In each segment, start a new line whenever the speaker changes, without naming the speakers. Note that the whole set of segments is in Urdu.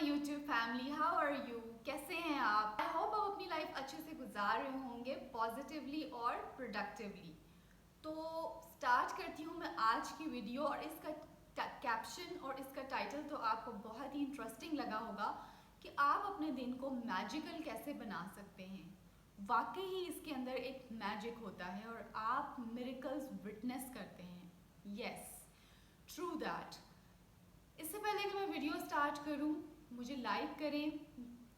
YouTube family, how are you? کیسے ہیں آپ؟ I hope آپ اپنی لائف اچھے سے گزار رہے ہوں گے پازیٹیولی اور پروڈکٹیولی. تو سٹارٹ کرتی ہوں میں آج کی ویڈیو اور اس کا کیپشن اور اس کا ٹائٹل تو آپ کو بہت ہی انٹرسٹنگ لگا ہوگا کہ آپ اپنے دن کو میجیکل کیسے بنا سکتے ہیں. واقعی ہی اس کے اندر ایک میجک ہوتا ہے اور آپ میریکلز وٹنس کرتے ہیں. یس، ٹرو دیٹ. اس سے پہلے کہ میں ویڈیو سٹارٹ کروں مجھے لائک کریں،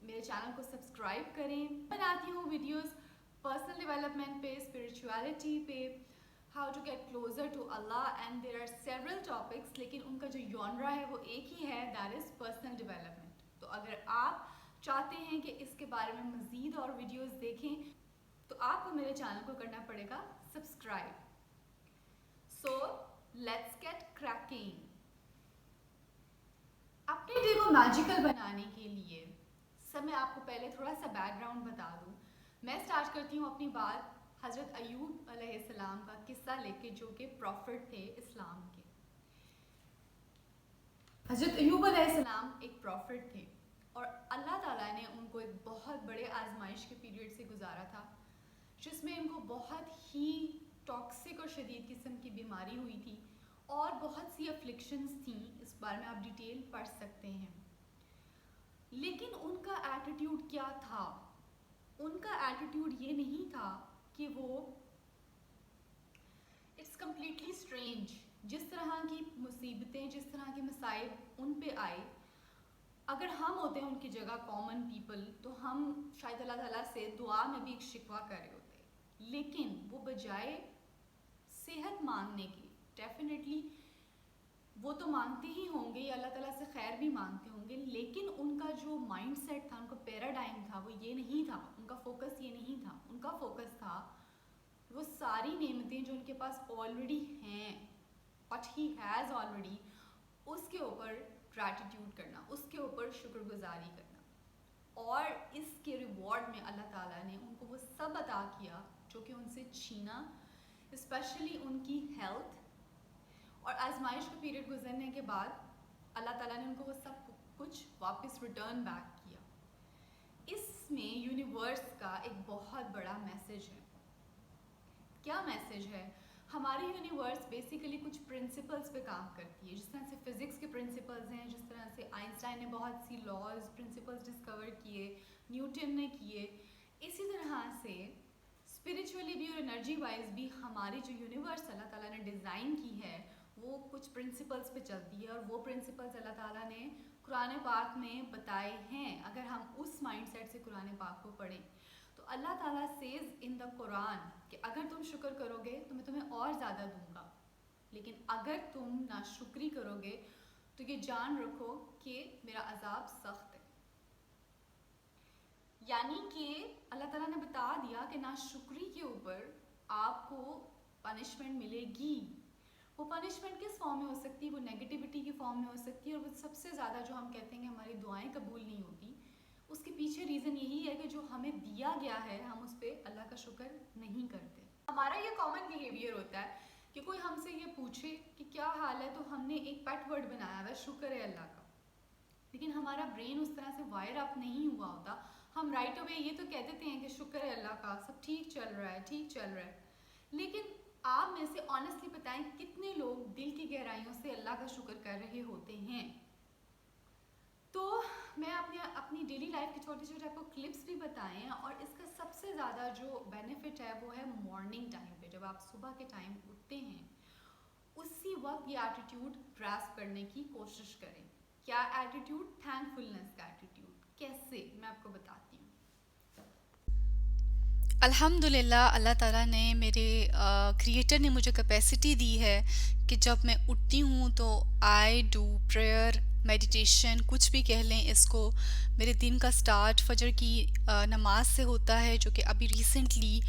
میرے چینل کو سبسکرائب کریں. بناتی ہوں ویڈیوز پرسنل ڈیولپمنٹ پہ، اسپرچویلٹی پہ، how to get closer to Allah, and there are several topics, لیکن ان کا جو جانرا ہے وہ ایک ہی ہے، دیٹ از پرسنل ڈیولپمنٹ. تو اگر آپ چاہتے ہیں کہ اس کے بارے میں مزید اور ویڈیوز دیکھیں تو آپ کو میرے چینل کو کرنا پڑے گا subscribe. So let's get cracking. اپنے ڈے کو میجیکل بنانے کے لیے میں آپ کو پہلے تھوڑا سا بیک گراؤنڈ بتا دوں. میں سٹارٹ کرتی ہوں اپنی بات حضرت ایوب علیہ السلام کا قصہ لے کے، جو کہ پروفٹ تھے اسلام کے. حضرت ایوب علیہ السلام ایک پروفٹ تھے اور اللہ تعالیٰ نے ان کو ایک بہت بڑے آزمائش کے پیریڈ سے گزارا تھا، جس میں ان کو بہت ہی ٹاکسک اور شدید قسم کی بیماری ہوئی تھی اور بہت سی افلکشنز تھیں. اس بارے میں آپ ڈیٹیل پڑھ سکتے ہیں. لیکن ان کا ایٹیٹیوڈ کیا تھا؟ ان کا ایٹیٹیوڈ یہ نہیں تھا کہ وہ اٹس کمپلیٹلی اسٹرینج. جس طرح کی مصیبتیں، جس طرح کے مصائب ان پہ آئے، اگر ہم ہوتے ہیں ان کی جگہ کامن پیپل تو ہم شاید اللہ تعالیٰ سے دعا میں بھی ایک شکوہ کر رہے ہوتے. لیکن وہ بجائے صحت مانگنے کی، ڈیفینیٹلی وہ تو مانگتے ہی ہوں گے یا اللہ تعالیٰ سے خیر بھی مانگتے ہوں گے، لیکن ان کا جو مائنڈ سیٹ تھا، ان کا پیراڈائم تھا، وہ یہ نہیں تھا. ان کا فوکس یہ نہیں تھا. ان کا فوکس تھا وہ ساری نعمتیں جو ان کے پاس آلریڈی ہیں، واٹ ہی ہیز آلریڈی، اس کے اوپر گریٹیٹیوڈ کرنا، اس کے اوپر شکر گزاری کرنا. اور اس کے ریوارڈ میں اللہ تعالیٰ نے ان کو وہ سب عطا کیا جو کہ ان سے چھینا، اسپیشلی ان کی ہیلتھ. اور آزمائش کا پیریڈ گزرنے کے بعد اللہ تعالیٰ نے ان کو وہ سب کچھ واپس ریٹرن بیک کیا. اس میں یونیورس کا ایک بہت بڑا میسج ہے. کیا میسج ہے؟ ہماری یونیورس بیسیکلی کچھ پرنسپلز پہ کام کرتی ہے. جس طرح سے فزکس کے پرنسپلز ہیں، جس طرح سے آئنسٹائن نے بہت سی لاز، پرنسپلز ڈسکور کیے، نیوٹن نے کیے، اسی طرح سے اسپرچولی بھی اور انرجی وائز بھی ہماری جو یونیورس اللہ تعالیٰ نے ڈیزائن کی ہے وہ کچھ پرنسپلز پہ چلتی ہے. اور وہ پرنسپلز اللہ تعالیٰ نے قرآن پاک میں بتائے ہیں. اگر ہم اس مائنڈ سیٹ سے قرآن پاک کو پڑھیں تو اللہ تعالیٰ سیز ان دا قرآن کہ اگر تم شکر کرو گے تو میں تمہیں اور زیادہ دوں گا، لیکن اگر تم ناشکری کرو گے تو یہ جان رکھو کہ میرا عذاب سخت ہے. یعنی کہ اللہ تعالیٰ نے بتا دیا کہ ناشکری کے اوپر آپ کو پنشمنٹ ملے گی. وہ پنشمنٹ کس فارم میں ہو سکتی ہے؟ وہ نیگیٹیوٹی کی فارم میں ہو سکتی ہے. اور وہ سب سے زیادہ جو ہم کہتے ہیں کہ ہماری دعائیں قبول نہیں ہوتی، اس کے پیچھے ریزن یہی ہے کہ جو ہمیں دیا گیا ہے ہم اس پہ اللہ کا شکر نہیں کرتے. ہمارا یہ کامن بیہیویئر ہوتا ہے کہ کوئی ہم سے یہ پوچھے کہ کیا حال ہے تو ہم نے ایک پیٹ ورڈ بنایا ہوا ہے شکر ہے اللہ کا، لیکن ہمارا برین اس طرح سے وائر اپ نہیں ہوا ہوتا. ہم رائٹ اوے یہ تو کہہ دیتے ہیں کہ شکر ہے اللہ کا، سب ٹھیک چل رہا ہے، ٹھیک چل رہا ہے. لیکن آپ میں سے آنیسٹلی بتائیں کتنے لوگ دل کی گہرائیوں سے اللہ کا شکر کر رہے ہوتے ہیں؟ تو میں اپنی ڈیلی لائف کے چھوٹے چھوٹے آپ کو کلپس بھی بتائے ہیں. اور اس کا سب سے زیادہ جو بینیفٹ ہے وہ ہے مارننگ ٹائم پہ. جب آپ صبح کے ٹائم اٹھتے ہیں اسی وقت یہ ایٹیٹیوڈ گراسپ کرنے کی کوشش کریں. کیا ایٹیٹیوڈ؟ تھینک فلنس کا ایٹیٹیوڈ. کیسے؟ میں آپ کو بتاتی ہوں.
الحمدللہ اللہ تعالیٰ نے میرے کریٹر نے مجھے کیپیسٹی دی ہے کہ جب میں اٹھتی ہوں تو آئی ڈو پریئر، میڈیٹیشن، کچھ بھی کہہ لیں اس کو. میرے دن کا سٹارٹ فجر کی نماز سے ہوتا ہے، جو کہ ابھی ریسنٹلی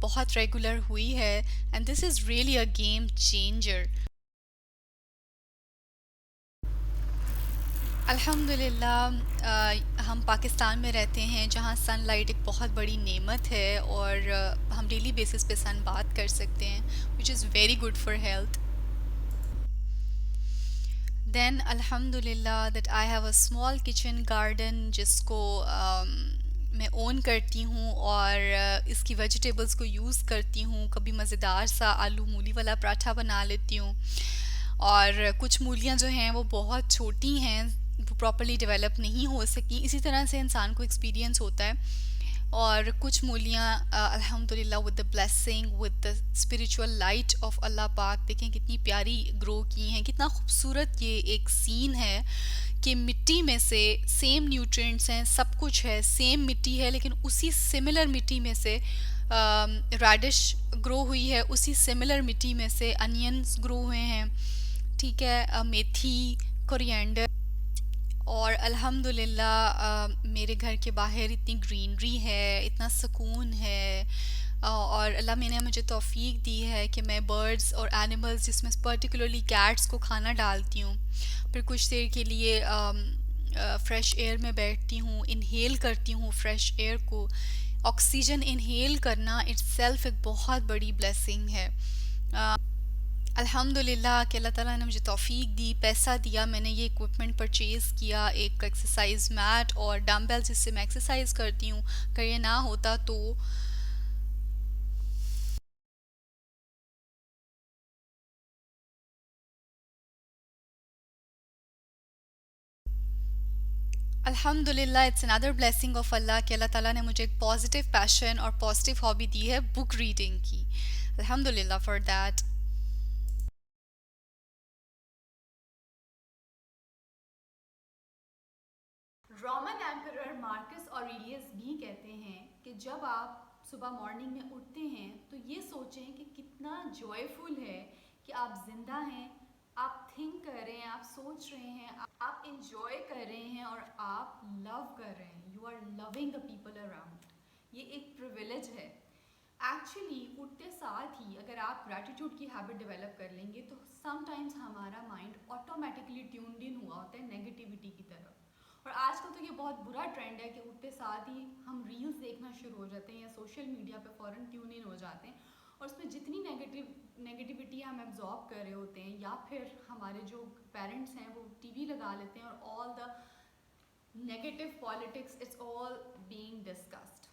بہت ریگولر ہوئی ہے، and this is really a game changer. الحمدللہ ہم پاکستان میں رہتے ہیں جہاں سن لائٹ ایک بہت بڑی نعمت ہے، اور ہم ڈیلی بیسس پہ سن بات کر سکتے ہیں، which is very good for health. Then الحمد للہ that I have a small kitchen garden جس کو میں اون کرتی ہوں، اور اس کی ویجیٹیبلس کو یوز کرتی ہوں. کبھی مزیدار سا آلو مولی والا پراٹھا بنا لیتی ہوں. اور کچھ مولیاں جو ہیں وہ بہت چھوٹی ہیں، وہ پراپرلی ڈیولپ نہیں ہو سکی، اسی طرح سے انسان کو ایکسپیرینس ہوتا ہے. اور کچھ مولیاں الحمد للہ with the blessing with the spiritual light of اللہ پاک، دیکھیں کتنی پیاری گرو کی ہیں. کتنا خوبصورت یہ ایک سین ہے کہ مٹی میں سے سیم نیوٹرینٹس ہیں، سب کچھ ہے، سیم مٹی ہے، لیکن اسی سملر مٹی میں سے ریڈش گرو ہوئی ہے، اسی سملر مٹی میں سے انینس گرو ہوئے ہیں، ٹھیک ہے، میتھی، کوریانڈر. اور الحمد للہ میرے گھر کے باہر اتنی گرینری ہے، اتنا سکون ہے. اور اللہ میں نے مجھے توفیق دی ہے کہ میں برڈز اور اینیملز، جس میں پرٹیکولرلی کیٹس کو کھانا ڈالتی ہوں، پھر کچھ دیر کے لیے فریش ایئر میں بیٹھتی ہوں، انہیل کرتی ہوں فریش ایئر کو. آکسیجن انہیل کرنا اٹس سیلف ایک بہت بڑی بلیسنگ ہے. الحمد للہ کہ اللہ تعالیٰ نے مجھے توفیق دی، پیسہ دیا، میں نے یہ اکوپمنٹ پرچیز کیا، ایک ایکسرسائز میٹ اور ڈمبل جس سے میں ایکسرسائز کرتی ہوں. اگر یہ نہ ہوتا تو الحمد للہ اٹس اندر بلیسنگ آف اللہ کہ اللہ تعالیٰ نے مجھے ایک پازیٹیو پیشن اور پازیٹیو ہابی دی ہے بک ریڈنگ کی. الحمد للہ for that.
Roman emperor Marcus Aurelius بھی کہتے ہیں کہ جب آپ صبح مارننگ میں اٹھتے ہیں تو یہ سوچیں کہ کتنا جوائے فل ہے کہ آپ زندہ ہیں، آپ تھنک کر رہے ہیں، آپ سوچ رہے ہیں، آپ انجوائے کر رہے ہیں، اور آپ لو کر رہے ہیں. You are loving the people around. یہ ایک پریویلیج ہے. ایکچولی اٹھتے ساتھ ہی اگر آپ گریٹیٹیوڈ کی ہیبٹ ڈیولپ کر لیں گے تو سم ٹائمز ہمارا مائنڈ آٹومیٹکلی ٹیونڈ ان ہوا ہوتا ہے نیگیٹیوٹی کی طرف. اور آج کل تو یہ بہت برا ٹرینڈ ہے کہ اٹھتے ساتھ ہی ہم ریلز دیکھنا شروع ہو جاتے ہیں یا سوشل میڈیا پہ فوراً ٹیون ان ہو جاتے ہیں، اور اس میں جتنی نیگیٹیوٹی ہم ایبزارب کر رہے ہوتے ہیں، یا پھر ہمارے جو پیرنٹس ہیں وہ ٹی وی لگا لیتے ہیں اور all the negative politics it's all being discussed,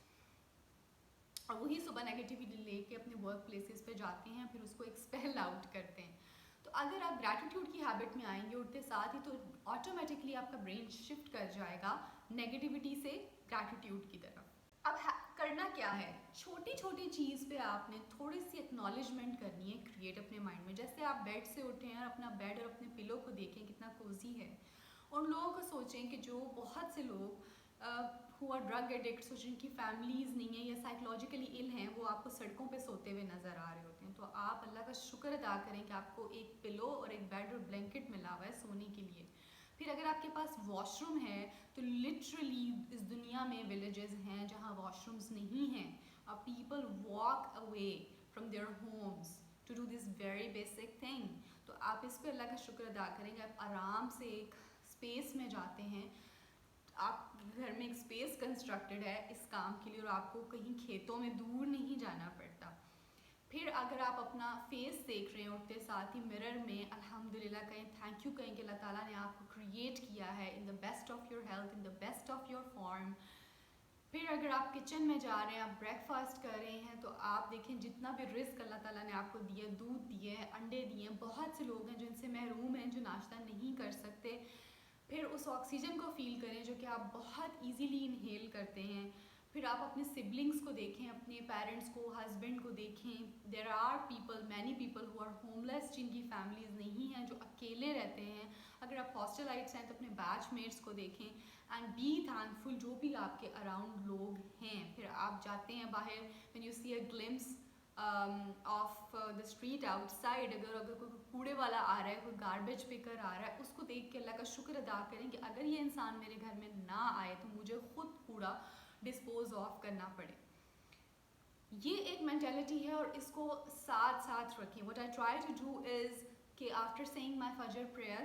اور وہی صبح نیگیٹیوٹی لے کے اپنے ورک پلیسز پہ جاتے ہیں، پھر اس کو ایکسپیل آؤٹ کرتے ہیں. تو اگر آپ گریٹیٹیوڈ کی ہیبٹ میں آئیں گے اٹھتے ساتھ ہی تو آٹومیٹکلی آپ کا برین شفٹ کر جائے گا نیگیٹیوٹی سے گریٹیٹیوڈ کی طرف. اب کرنا کیا ہے؟ چھوٹی چھوٹی چیز پہ آپ نے تھوڑی سی ایکنالجمنٹ کرنی ہے کریٹ اپنے مائنڈ میں. جیسے آپ بیڈ سے اٹھیں اور اپنا بیڈ اور اپنے پلو کو دیکھیں کتنا کوزی ہے. اور لوگوں کو سوچیں کہ جو بہت سے لوگ ہو آر ڈرگ ایڈکٹس، جن کی فیملیز نہیں ہیں یا سائیکولوجیکلی ال ہیں، وہ آپ کو سڑکوں پہ سوتے ہوئے نظر آ رہے ہوتے ہیں. تو آپ اللہ کا شکر ادا کریں کہ آپ کو ایک پلو اور ایک بیڈ اور بلینکٹ ملا ہوا ہے سونے کے لیے. پھر اگر آپ کے پاس واش روم ہے تو لٹرلی اس دنیا میں ولیجز ہیں جہاں واش رومز نہیں ہیں، اور people walk away from their homes to do this very basic thing. تو آپ اس پہ اللہ کا شکر ادا کریں گے. آپ آرام سے ایک اسپیس میں جاتے ہیں، آپ گھر میں ایک اسپیس کنسٹرکٹڈ ہے اس کام کے لیے، اور آپ کو کہیں کھیتوں میں دور نہیں جانا پڑتا. پھر اگر آپ اپنا فیس دیکھ رہے ہیں اٹھتے ساتھ ہی مرر میں، الحمدللہ کہیں، تھینک یو کہیں کہ اللہ تعالیٰ نے آپ کو کریٹ کیا ہے in the best of your health, in the best of your form. پھر اگر آپ کچن میں جا رہے ہیں، آپ بریک فاسٹ کر رہے ہیں، تو آپ دیکھیں جتنا بھی رزق اللہ تعالیٰ نے آپ کو دیا، دودھ دیے ہیں، انڈے دیے ہیں. بہت سے لوگ ہیں جو ان سے محروم ہیں، جو ناشتہ نہیں کر سکتے. پھر اس آکسیجن کو فیل کریں جو کہ آپ بہت ایزیلی انہیل کرتے ہیں. پھر آپ اپنے سبلنگس کو دیکھیں، اپنے پیرنٹس کو، ہسبینڈ کو دیکھیں. There are people, many people who are homeless, جن کی فیملیز نہیں ہیں، جو اکیلے رہتے ہیں. اگر آپ ہاسٹلائٹس ہیں تو اپنے بیچ میٹس کو دیکھیں اینڈ بی تھینکفل جو بھی آپ کے اراؤنڈ لوگ ہیں. پھر آپ جاتے ہیں باہر، when you see a glimpse of the street outside, اگر کوئی کوڑے والا آ رہا ہے، کوئی گاربیج پکر آ رہا ہے، اس کو دیکھ کے اللہ کا شکر ادا کریں کہ اگر یہ انسان میرے گھر میں نہ آئے تو مجھے خود کوڑا ڈسپوز آف کرنا پڑے. یہ ایک مینٹیلٹی ہے اور اس کو ساتھ ساتھ رکھیں. What I try to do is کہ آفٹر سیئنگ مائی فجر پریئر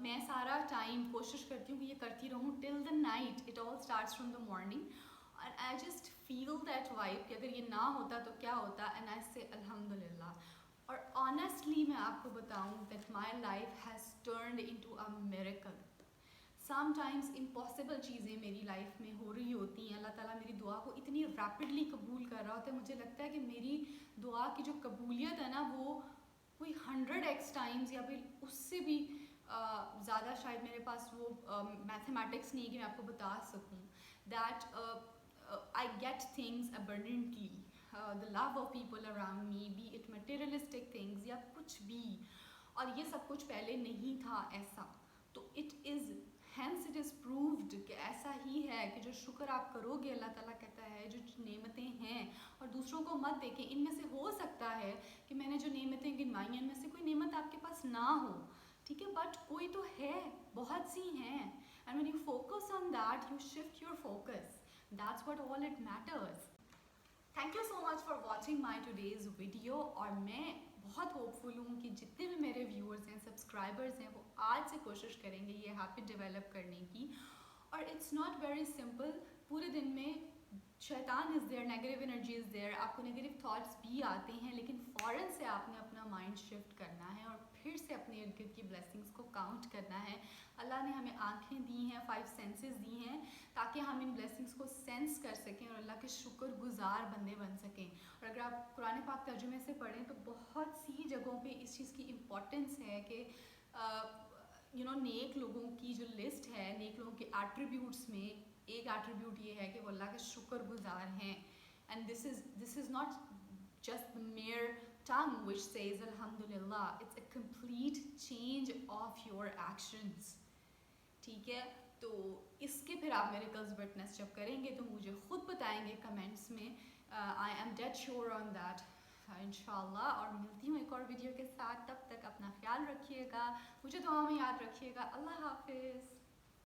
میں سارا ٹائم کوشش کرتی ہوں کہ یہ کرتی رہوں till the night. It all starts from the morning. And I just feel that vibe کہ اگر یہ نہ ہوتا تو کیا ہوتا. And I say الحمد للہ. اور آنیسٹلی میں آپ کو بتاؤں that my life has turned into a miracle. Sometimes impossible چیزیں میری لائف میں ہو رہی ہوتی ہیں, اللہ تعالیٰ میری دعا کو اتنی ریپڈلی قبول کر رہا ہوتا ہے, مجھے لگتا ہے کہ میری دعا کی جو قبولیت ہے نا وہ کوئی 100x ٹائمز یا پھر اس سے بھی زیادہ, شاید میرے پاس وہ میتھمیٹکس نہیں کہ میں آپ کو بتا سکوں, that I get things abundantly, the love of people around me, be it materialistic things یا کچھ بھی, اور یہ سب کچھ پہلے نہیں تھا ایسا. تو it is hence it is proved کہ ایسا ہی ہے کہ جو شکر آپ کرو گے, اللہ تعالیٰ کہتا ہے جو نعمتیں ہیں, اور دوسروں کو مت دیکھیں, ان میں سے ہو سکتا ہے کہ میں نے جو نعمتیں گنوائی ہیں ان میں سے کوئی نعمت آپ کے پاس نہ ہو, ٹھیک ہے, بٹ کوئی تو ہے, بہت سی ہیں, and when you focus on that you shift your focus, that's what all it matters. Thank you so much for watching my today's video, اور میں بہت ہوپ فل ہوں کہ جتنے بھی میرے ویورز ہیں, سبسکرائبرز ہیں, وہ آج سے کوشش کریں گے یہ ہیبٹ ڈیولپ کرنے کی. اور اٹس ناٹ ویری سمپل, پورے دن میں شیطان is there, negative energy is there, آپ کو نیگیٹو تھاٹس بھی آتے ہیں, لیکن فوراً سے آپ نے اپنا مائنڈ شفٹ کرنا ہے اور پھر سے اپنے ارد گرد کی بلیسنگس کو کاؤنٹ کرنا ہے. اللہ نے ہمیں آنکھیں دی ہیں, 5 سینسز دی ہیں, تاکہ ہم ان بلیسنگس کو سینس کر سکیں اور اللہ کے شکر گزار بندے بن سکیں. اور اگر آپ قرآن پاک ترجمے سے پڑھیں تو بہت سی جگہوں پہ اس چیز کی امپورٹنس ہے کہ نیک لوگوں کی جو لسٹ ہے, نیک لوگوں کے ایٹریبیوٹس میں ایک ایٹریبیوٹ یہ ہے کہ وہ اللہ کے شکر گزار ہیں. And this is not just the mere tongue which says alhamdulillah, it's a complete change of your actions, ٹھیک ہے. تو اس کے پھر آپ میریکلز وٹنس جب کریں گے تو مجھے خود بتائیں گے کمنٹس میں, I am dead sure on that انشاءاللہ. اور ملتی ہوں ایک اور ویڈیو کے ساتھ, تب تک اپنا خیال رکھیے گا, مجھے دعا میں یاد رکھیے گا. اللہ حافظ.